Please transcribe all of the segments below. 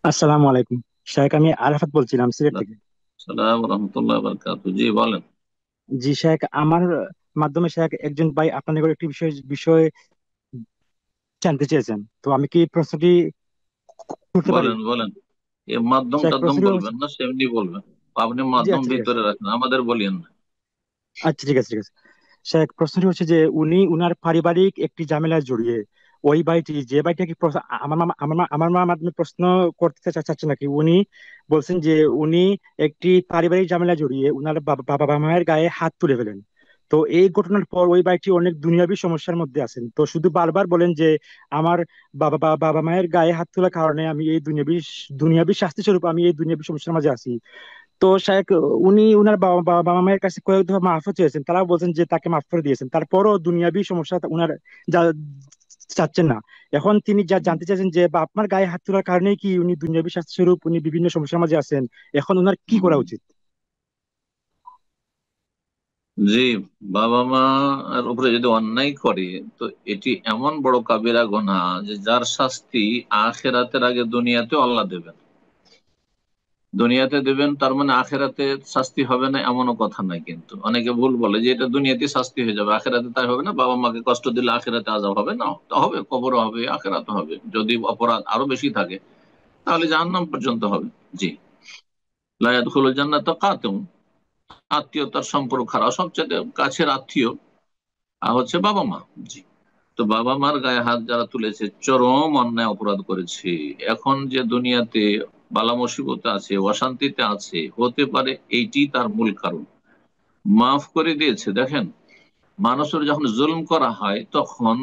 আসসালামু আলাইকুম। শেখ, আমি আরাফাত বলছিলাম সিলেট থেকে। সালাম রহমতুল্লাহ বারকাতু। জি বলেন। জি শেখ, আমার মাধ্যমে শেখ একজন ভাই আপনার নিকট একটি বিষয় বিষয় জানতে চেয়েছেন। তো আমি কি প্রশ্নটি করতে পারি? বলেন বলেন। এ মাধ্যম শেখ, টাধ্যম প্রশ্নটি বলবেন না, সেমনি বলবেন। আপনি জি মাধ্যম আচ্ছা ঠিক আছে। ভিতরে রাখেন, আমাদের বলিয়েন না। আচ্ছা ঠিক আছে ঠিক আছে। শেখ, প্রশ্নটি হচ্ছে যে উনি উনার পারিবারিক একটি ঝামেলায় জড়িয়ে ওই ভাইটি, যে ভাইটি কি আমার মা মাধ্যমে প্রশ্ন করতে চাচ্ছে নাকি, উনি বলছেন যে উনি একটি পারিবারিক ঝামেলায় জড়িয়ে উনার বাবা বাবা মায়ের গায়ে হাত তুলে ফেলেন। তো এই ঘটনার পর ওই ভাইটি অনেক দুনিয়াবী সমস্যার মধ্যে আছেন, তো শুধু বারবার বলেন যে আমার বাবা মায়ের গায়ে হাত তোলার কারণে আমি এই দুনিয়াবী দুনিয়াবী শাস্তি স্বরূপ আমি এই দুনিয়াবী সমস্যার মাঝে আছি। তো শায়ক, উনি উনার বাবা মায়ের কাছে কয়েক দফা মাফও চেয়েছেন, তারা বলছেন যে তাকে মাফ করে দিয়েছেন, তারপরও দুনিয়াবী সমস্যা উনার যা- চাচ্ছেন না। এখন তিনি যা জানতে চাইছেন যে বা আপনার গায়ে হাত তোলার কারণেই কি উনি দুনিয়াবী শাস্তি স্বরূপ উনি বিভিন্ন সমস্যার মাঝে আছেন, এখন উনার কি করা হুম, উচিত? জি। বাবা মা এর উপরে যদি অন্যায় করে, তো এটি এমন বড় কাবিরা গুনাহ যে যার শাস্তি আখেরাতের আগে দুনিয়াতে আল্লাহ দেবেন। দুনিয়াতে দেবেন তার মানে আখেরাতে শাস্তি হবে না এমনও কথা নাই। কিন্তু অনেকে ভুল বলে যে এটা দুনিয়াতে শাস্তি হয়ে যাবে, আখেরাতে তাই হবে না। বাবা মাকে কষ্ট দিলে আখেরাতে আযাব হবে না? তা হবে, কবরও হবে, আখেরাতে হবে। যদি অপরাধ আরো বেশি থাকে তাহলে জাহান্নাম পর্যন্ত হবে। জি। লা ইয়াদখুলুল জান্নাতা কাতিউন। আত্মীয়তার সম্পর্ক খারাপ, সবচেয়ে কাছের আত্মীয় হচ্ছে বাবা মা। জি। তো বাবা মার গায়ে হাত যারা তুলেছে চরম অন্যায় অপরাধ করেছে। এখন যে দুনিয়াতে বালা মুসিবতে আছে, অশান্তিতে আছে, হতে পারে এইটি তার মূল কারণ। মাফ করে দিয়েছে। দেখেন, মানুষের যখন জুলুম করা হয় তখন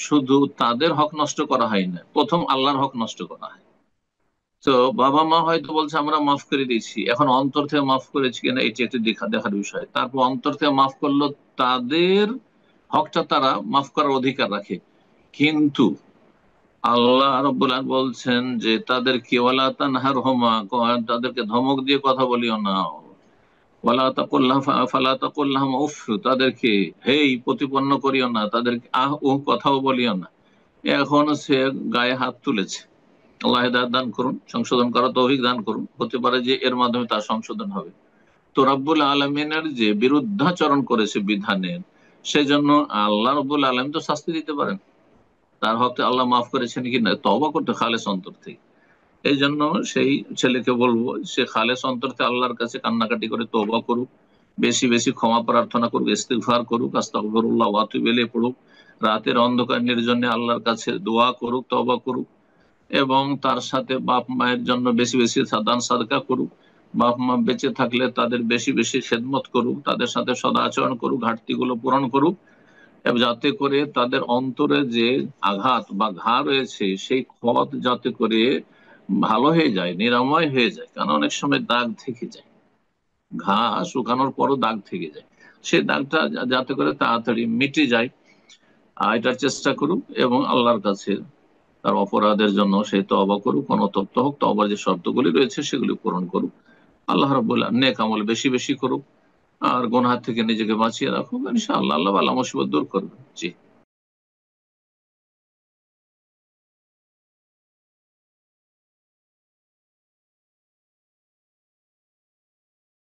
শুধু তাদের হক নষ্ট করা হয় না, প্রথম আল্লাহর হক নষ্ট করা হয়। তো বাবা মা হয়তো বলছে আমরা মাফ করে দিয়েছি, এখন অন্তর থেকে মাফ করেছি কিনা এটি একটি দেখার বিষয়। তারপর অন্তর থেকে মাফ করলো, তাদের হকটা তারা মাফ করার অধিকার রাখে। কিন্তু আল্লাহ রাব্বুল আলামিন বলছেন যে তাদেরকে ওয়ালা তানহারহুমা, তাদেরকে ধমক দিয়ে কথা বলিও না। ওয়ালা তাকুল ফালা তাকুল লাহুমা উফ, তাদেরকে হেই প্রতিপন্ন করিও না, তাদেরকে আহ উহ কথাও বলিও না। এখন সে গায়ে হাত তুলেছে। আল্লাহ হেদায়েত দান করুন, সংশোধন করার তৌফিক দান করুন। হতে পারে যে এর মাধ্যমে তার সংশোধন হবে। তো রব্বুল আলমিনের যে বিরুদ্ধাচরণ করেছে বিধানের, সেজন্য আল্লাহ রব্বুল আলম তো শাস্তি দিতে পারেন। তার হকতে আল্লাহ মাফ করেছেন কি না, তওবা করতে খালেস অন্তর থেকে। এই জন্য সেই ছেলেকে বলবো, সে খালেস অন্তর থেকে আল্লাহর কাছে কান্নাকাটি করে তওবা করুক, বেশি বেশি ক্ষমা প্রার্থনা করুক, ইস্তিগফার করুক, আস্তাগফিরুল্লাহ ওয়া আতুবু ইলাইহি পড়ুক, রাতের অন্ধকার নির্জনে আল্লাহর কাছে দোয়া করুক, তওবা করুক। এবং তার সাথে বাপ মায়ের জন্য বেশি বেশি দান সাদকা করুক। বাপ মা বেঁচে থাকলে তাদের বেশি বেশি খেদমত করুক, তাদের সাথে সদাচরণ করুক, ঘাটতিগুলো পূরণ করুক, এবং যাতে করে তাদের অন্তরে যে আঘাত বা ঘা রয়েছে সেই ক্ষত যাতে করে ভালো হয়ে যায়, নিরাময় হয়ে যায়। কারণ অনেক সময় দাগ থেকে যায়, ঘা শুকানোর পরও দাগ থেকে যায়। সেই দাগটা যাতে করে তাড়াতাড়ি মিটে যায়, এটার চেষ্টা করুক। এবং আল্লাহর কাছে তার অপরাধের জন্য সে তওবা করুক, অনুতপ্ত হোক, তওবার যে শর্তগুলি রয়েছে সেগুলি পূরণ করুক। আল্লাহ রাব্বুল আলামিন নেক আমল বেশি বেশি করুক, আর গুনাহ থেকে নিজেকে বাঁচিয়ে রাখুক। ইনশাআল্লাহ আল্লাহ বালা মুসিবত দূর করবে। জি।